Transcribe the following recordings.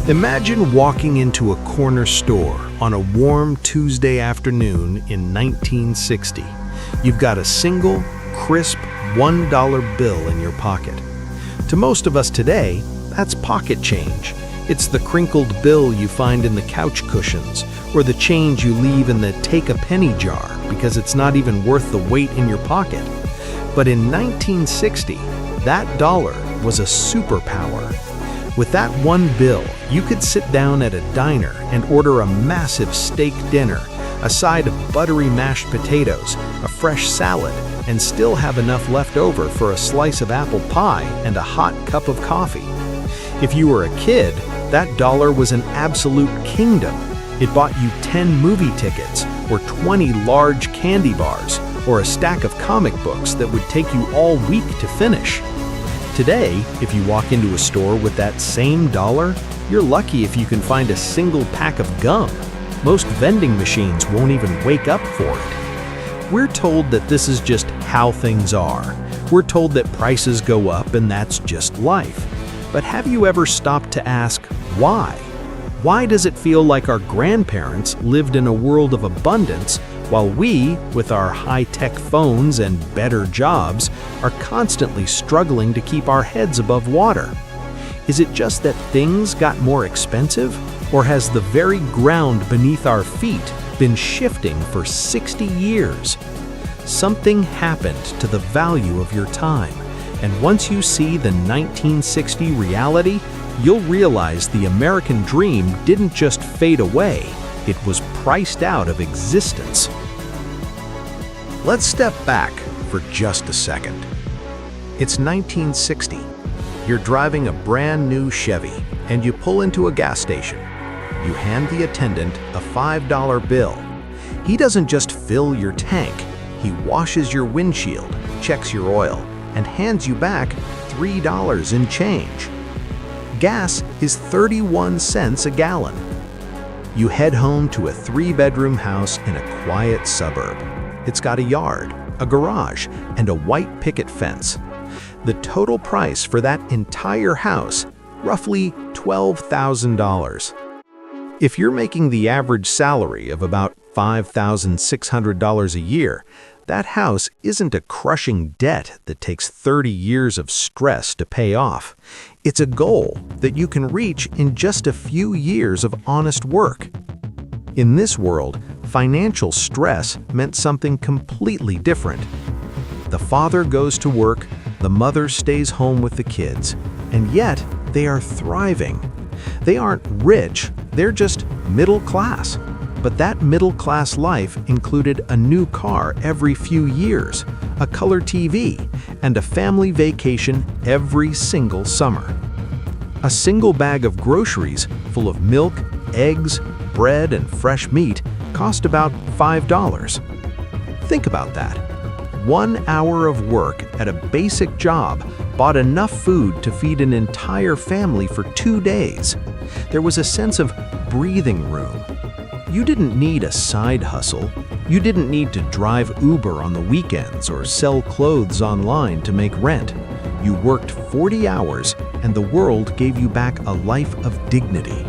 Imagine walking into a corner store on a warm Tuesday afternoon in 1960. You've got a single, crisp $1 bill in your pocket. To most of us today, that's pocket change. It's the crinkled bill you find in the couch cushions, or the change you leave in the take-a-penny jar because it's not even worth the weight in your pocket. But in 1960, that dollar was a superpower. With that one bill, you could sit down at a diner and order a massive steak dinner, a side of buttery mashed potatoes, a fresh salad, and still have enough left over for a slice of apple pie and a hot cup of coffee. If you were a kid, that dollar was an absolute kingdom. It bought you 10 movie tickets, or 20 large candy bars, or a stack of comic books that would take you all week to finish. Today, if you walk into a store with that same dollar, you're lucky if you can find a single pack of gum. Most vending machines won't even wake up for it. We're told that this is just how things are. We're told that prices go up and that's just life. But have you ever stopped to ask, why? Why does it feel like our grandparents lived in a world of abundance while we, with our high-tech phones and better jobs, are constantly struggling to keep our heads above water? Is it just that things got more expensive, or has the very ground beneath our feet been shifting for 60 years? Something happened to the value of your time, and once you see the 1960 reality, you'll realize the American dream didn't just fade away, it was priced out of existence. Let's step back for just a second. It's 1960. You're driving a brand new Chevy, and you pull into a gas station. You hand the attendant a $5 bill. He doesn't just fill your tank, he washes your windshield, checks your oil, and hands you back $3 in change. Gas is 31 cents a gallon. You head home to a 3-bedroom house in a quiet suburb. It's got a yard, a garage, and a white picket fence. The total price for that entire house, roughly $12,000. If you're making the average salary of about $5,600 a year, that house isn't a crushing debt that takes 30 years of stress to pay off. It's a goal that you can reach in just a few years of honest work. In this world, financial stress meant something completely different. The father goes to work, the mother stays home with the kids, and yet they are thriving. They aren't rich, they're just middle class. But that middle-class life included a new car every few years, a color TV, and a family vacation every single summer. A single bag of groceries full of milk, eggs, bread, and fresh meat cost about $5. Think about that. 1 hour of work at a basic job bought enough food to feed an entire family for 2 days. There was a sense of breathing room. You didn't need a side hustle. You didn't need to drive Uber on the weekends or sell clothes online to make rent. You worked 40 hours and the world gave you back a life of dignity.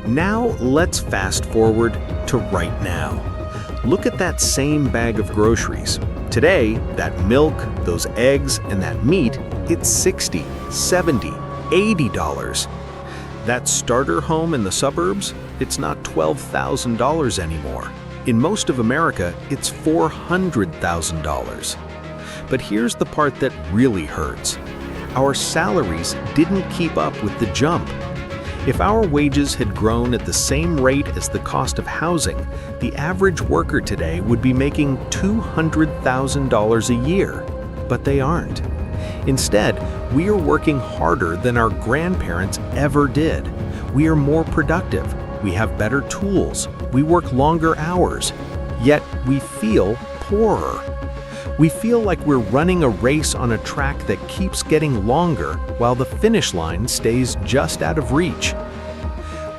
Now let's fast forward to right now. Look at that same bag of groceries. Today, that milk, those eggs, and that meat, it's $60, $70, $80. That starter home in the suburbs, it's not $12,000 anymore. In most of America, it's $400,000. But here's the part that really hurts. Our salaries didn't keep up with the jump. If our wages had grown at the same rate as the cost of housing, the average worker today would be making $200,000 a year. But they aren't. Instead, we are working harder than our grandparents ever did. We are more productive. We have better tools. We work longer hours. Yet we feel poorer. We feel like we're running a race on a track that keeps getting longer while the finish line stays just out of reach.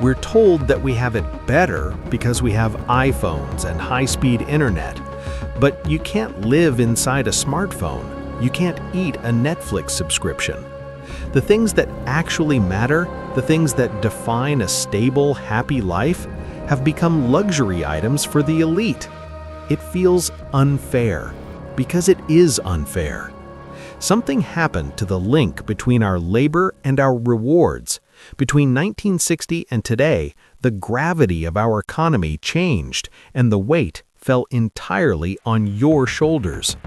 We're told that we have it better because we have iPhones and high-speed internet. But you can't live inside a smartphone. You can't eat a Netflix subscription. The things that actually matter, the things that define a stable, happy life, have become luxury items for the elite. It feels unfair, because it is unfair. Something happened to the link between our labor and our rewards. Between 1960 and today, the gravity of our economy changed, and the weight fell entirely on your shoulders.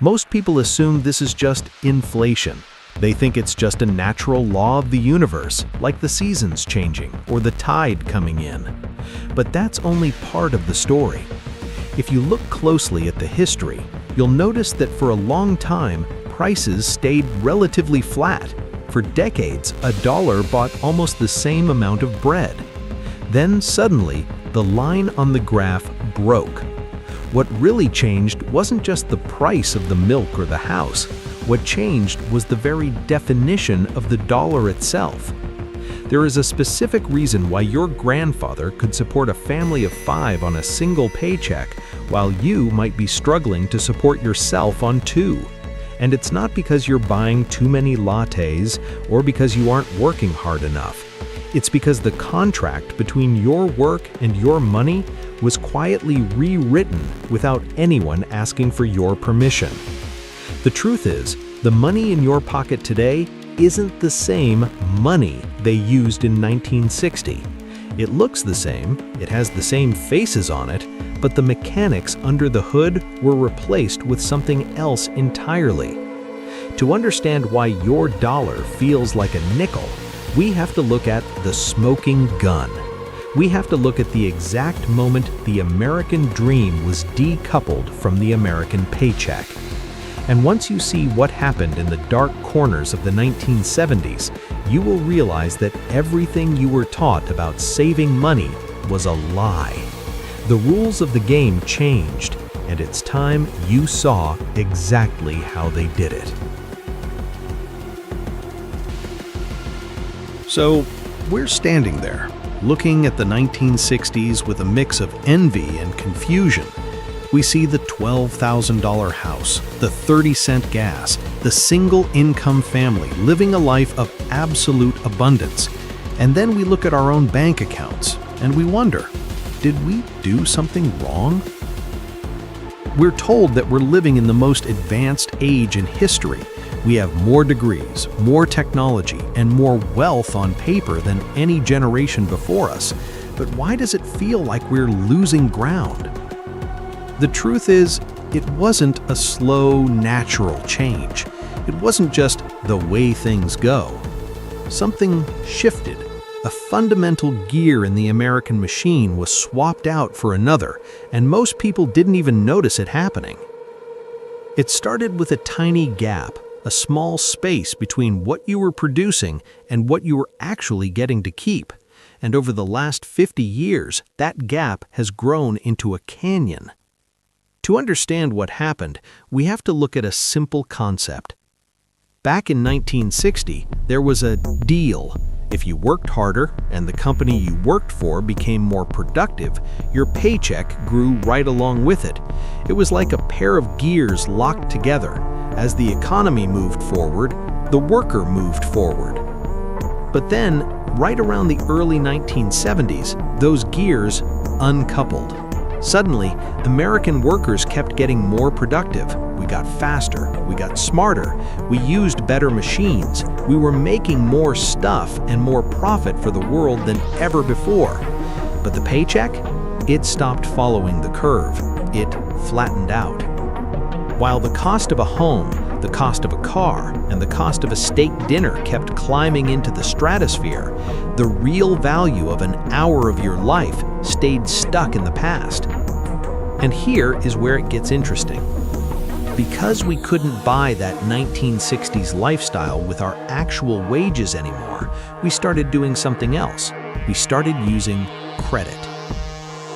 Most people assume this is just inflation. They think it's just a natural law of the universe, like the seasons changing or the tide coming in. But that's only part of the story. If you look closely at the history, you'll notice that for a long time, prices stayed relatively flat. For decades, a dollar bought almost the same amount of bread. Then suddenly, the line on the graph broke. What really changed wasn't just the price of the milk or the house. What changed was the very definition of the dollar itself. There is a specific reason why your grandfather could support a family of 5 on a single paycheck, while you might be struggling to support yourself on 2. And it's not because you're buying too many lattes or because you aren't working hard enough. It's because the contract between your work and your money was quietly rewritten without anyone asking for your permission. The truth is, the money in your pocket today isn't the same money they used in 1960. It looks the same, it has the same faces on it, but the mechanics under the hood were replaced with something else entirely. To understand why your dollar feels like a nickel, we have to look at the smoking gun. We have to look at the exact moment the American dream was decoupled from the American paycheck. And once you see what happened in the dark corners of the 1970s, you will realize that everything you were taught about saving money was a lie. The rules of the game changed, and it's time you saw exactly how they did it. So, we're standing there, looking at the 1960s with a mix of envy and confusion. We see the $12,000 house, the 30-cent gas, the single-income family living a life of absolute abundance. And then we look at our own bank accounts, and we wonder, did we do something wrong? We're told that we're living in the most advanced age in history. We have more degrees, more technology, and more wealth on paper than any generation before us. But why does it feel like we're losing ground? The truth is, it wasn't a slow, natural change. It wasn't just the way things go. Something shifted. A fundamental gear in the American machine was swapped out for another, and most people didn't even notice it happening. It started with a tiny gap, a small space between what you were producing and what you were actually getting to keep. And over the last 50 years, that gap has grown into a canyon. To understand what happened, we have to look at a simple concept. Back in 1960, there was a deal. If you worked harder and the company you worked for became more productive, your paycheck grew right along with it. It was like a pair of gears locked together. As the economy moved forward, the worker moved forward. But then, right around the early 1970s, those gears uncoupled. Suddenly, American workers kept getting more productive. We got faster, we got smarter, we used better machines, we were making more stuff and more profit for the world than ever before. But the paycheck? It stopped following the curve. It flattened out. While the cost of a home, the cost of a car, and the cost of a steak dinner kept climbing into the stratosphere, the real value of an hour of your life stayed stuck in the past. And here is where it gets interesting. Because we couldn't buy that 1960s lifestyle with our actual wages anymore, we started doing something else. We started using credit.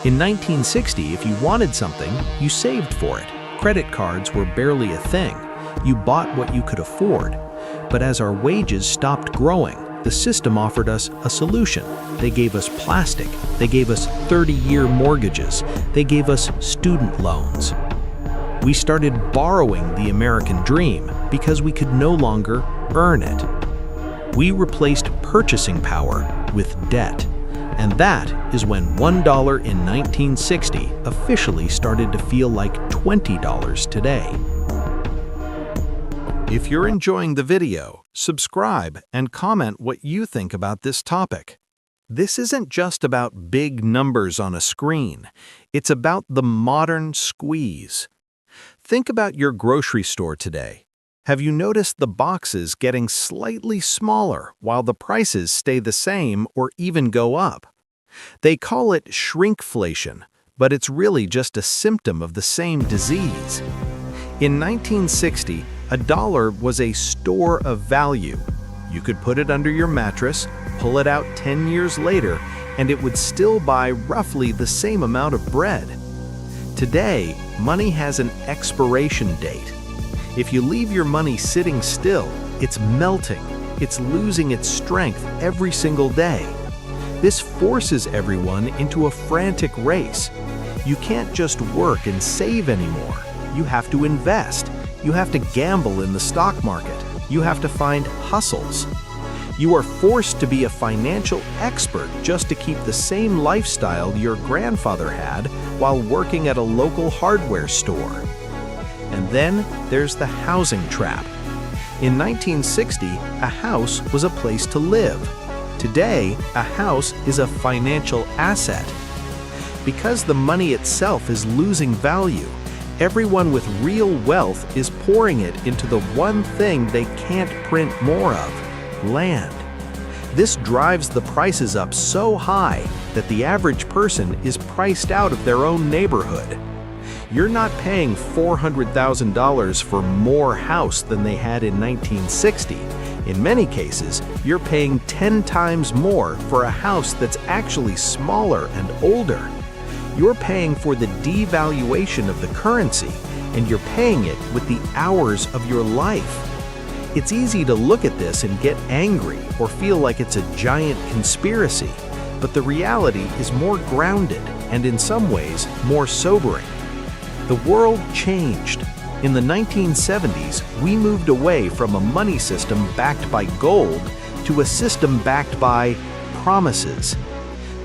In 1960, if you wanted something, you saved for it. Credit cards were barely a thing. You bought what you could afford. But as our wages stopped growing, the system offered us a solution. They gave us plastic. They gave us 30-year mortgages. They gave us student loans. We started borrowing the American dream because we could no longer earn it. We replaced purchasing power with debt. And that is when $1 in 1960 officially started to feel like $20 today. If you're enjoying the video, subscribe and comment what you think about this topic. This isn't just about big numbers on a screen. It's about the modern squeeze. Think about your grocery store today. Have you noticed the boxes getting slightly smaller while the prices stay the same or even go up? They call it shrinkflation, but it's really just a symptom of the same disease. In 1960, $1 was a store of value. You could put it under your mattress, pull it out 10 years later, and it would still buy roughly the same amount of bread. Today, money has an expiration date. If you leave your money sitting still, it's melting. It's losing its strength every single day. This forces everyone into a frantic race. You can't just work and save anymore. You have to invest. You have to gamble in the stock market. You have to find hustles. You are forced to be a financial expert just to keep the same lifestyle your grandfather had while working at a local hardware store. And then there's the housing trap. In 1960, a house was a place to live. Today, a house is a financial asset. Because the money itself is losing value, everyone with real wealth is pouring it into the one thing they can't print more of: land. This drives the prices up so high that the average person is priced out of their own neighborhood. You're not paying $400,000 for more house than they had in 1960. In many cases, you're paying 10 times more for a house that's actually smaller and older. You're paying for the devaluation of the currency, and you're paying it with the hours of your life. It's easy to look at this and get angry or feel like it's a giant conspiracy, but the reality is more grounded and in some ways more sobering. The world changed. In the 1970s, we moved away from a money system backed by gold to a system backed by promises.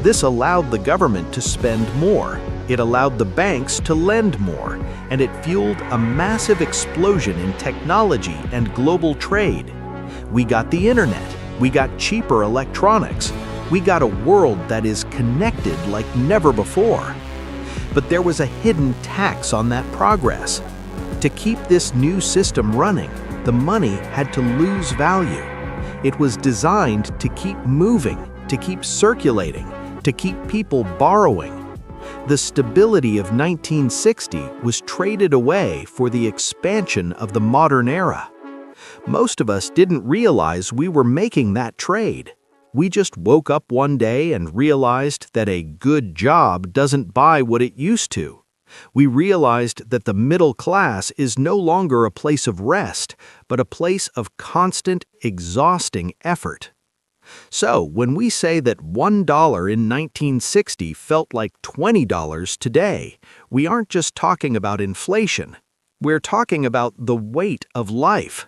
This allowed the government to spend more, it allowed the banks to lend more, and it fueled a massive explosion in technology and global trade. We got the internet, we got cheaper electronics, we got a world that is connected like never before. But there was a hidden tax on that progress. To keep this new system running, the money had to lose value. It was designed to keep moving, to keep circulating, to keep people borrowing. The stability of 1960 was traded away for the expansion of the modern era. Most of us didn't realize we were making that trade. We just woke up one day and realized that a good job doesn't buy what it used to. We realized that the middle class is no longer a place of rest, but a place of constant, exhausting effort. So, when we say that $1 in 1960 felt like $20 today, we aren't just talking about inflation. We're talking about the weight of life.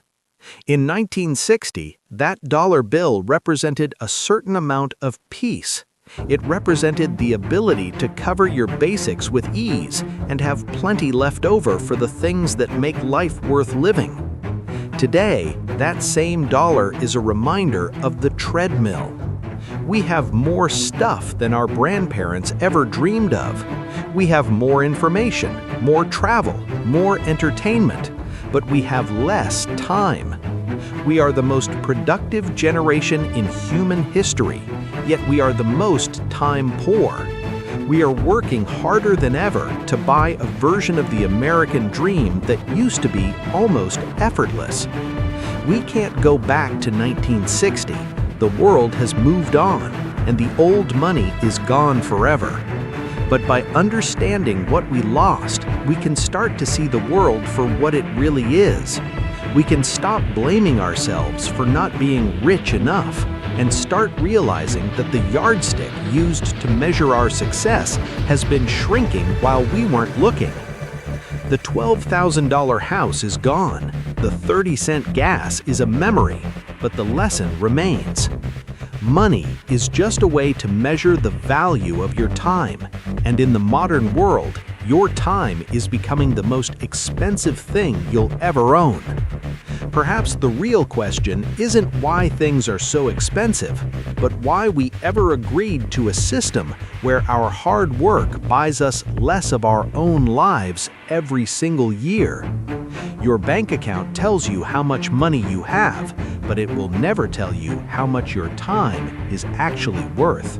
In 1960, that dollar bill represented a certain amount of peace. It represented the ability to cover your basics with ease and have plenty left over for the things that make life worth living. Today, that same dollar is a reminder of the treadmill. We have more stuff than our grandparents ever dreamed of. We have more information, more travel, more entertainment, but we have less time. We are the most productive generation in human history, yet we are the most time poor. We are working harder than ever to buy a version of the American dream that used to be almost effortless. We can't go back to 1960. The world has moved on, and the old money is gone forever. But by understanding what we lost, we can start to see the world for what it really is. We can stop blaming ourselves for not being rich enough and start realizing that the yardstick used to measure our success has been shrinking while we weren't looking. The $12,000 house is gone. The 30-cent gas is a memory. but the lesson remains. Money is just a way to measure the value of your time, and in the modern world, your time is becoming the most expensive thing you'll ever own. Perhaps the real question isn't why things are so expensive, but why we ever agreed to a system where our hard work buys us less of our own lives every single year. Your bank account tells you how much money you have, but it will never tell you how much your time is actually worth.